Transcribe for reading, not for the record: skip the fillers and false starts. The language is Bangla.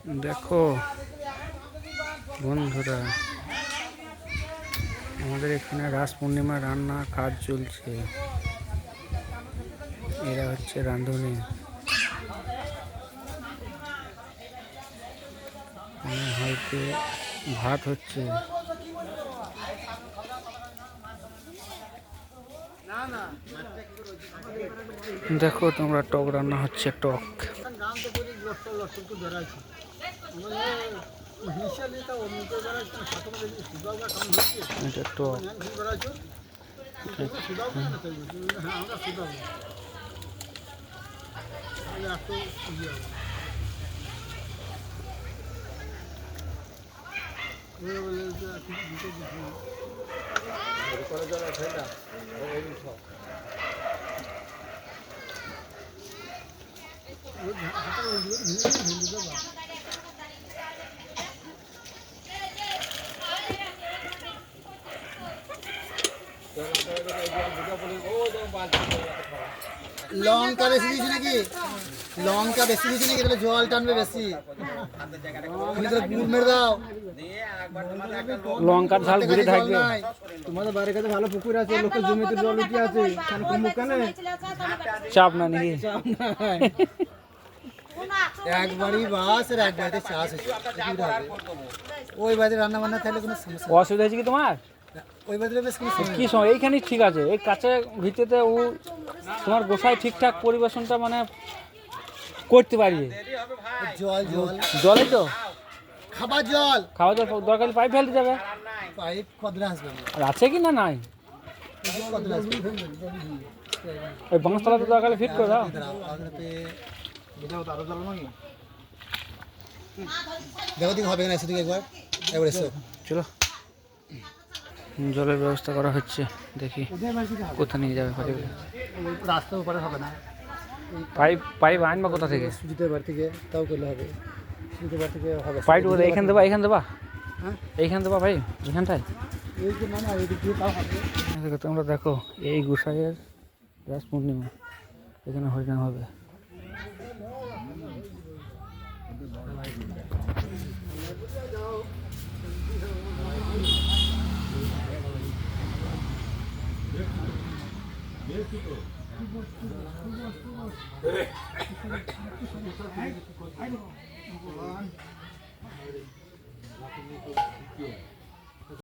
দেখো বন্ধুরা, আমাদের এখানে রাস পূর্ণিমা রান্না কাজ চলছে। এরা হচ্ছে রাঁধুনি। হয়তো ভাত হচ্ছে। দেখো তোমরা, টক রান্না হচ্ছে। টক এটা টক। লঙ্কা বেশি দিয়েছি নাকি? লঙ্কা বেশি দিয়েছি নাকি? তাহলে জল টানবে বেশি। গুড় মেরে দাও। লঙ্কার ঝাল ঘুরে থাকবে। তোমাদের বাড়ির কাছে ভালো পুকুর আছে, লোকের জমিতে জল উঠে আছে, চাপ না নাকি? একবারই বাস আর এক বাড়িতে চাষ হচ্ছে। ওই বাড়িতে রান্না বান্না থাকলে কোনো সমস্যা অসুবিধা হয়েছে কি তোমার? ওই বাড়িতে বেশ কোনো কি সময় এইখানেই ঠিক আছে। এই কাছে ভিতরে ও তোমার গোসাই ঠিকঠাক পরিবেশনটা মানে করতে পারি। জল জল জলে তো খাবার জল দরকারি পাইপ ফেলতে যাবে। পাইপ কদলে আসবে আর আছে কি না নাই? কদলে আসবে। ওই বাঁশতলাতে দরকারি ফিট করে দাও। দেখো দিকে হবে না, সেদিকে একবার এসো। চলো, জলের ব্যবস্থা করা হচ্ছে। দেখি কোথায় নিয়ে যাবে। রাস্তার উপরে হবে না, পাইপ আনবা কোথা থেকে? সুজিতের বাড়ি থেকে তাও করলে হবে। সুজিতের বাড়ি থেকে হবে। পাইপ এইখান দেবা, এইখান দেবা, হ্যাঁ এইখান দেবা ভাই, এইখানটায়। এই যে না এই দিক দিয়ে তাও হবে। তোমরা দেখো, এই গোসাইয়ের রাস পূর্ণিমা, এখানে হরিনাম হবে।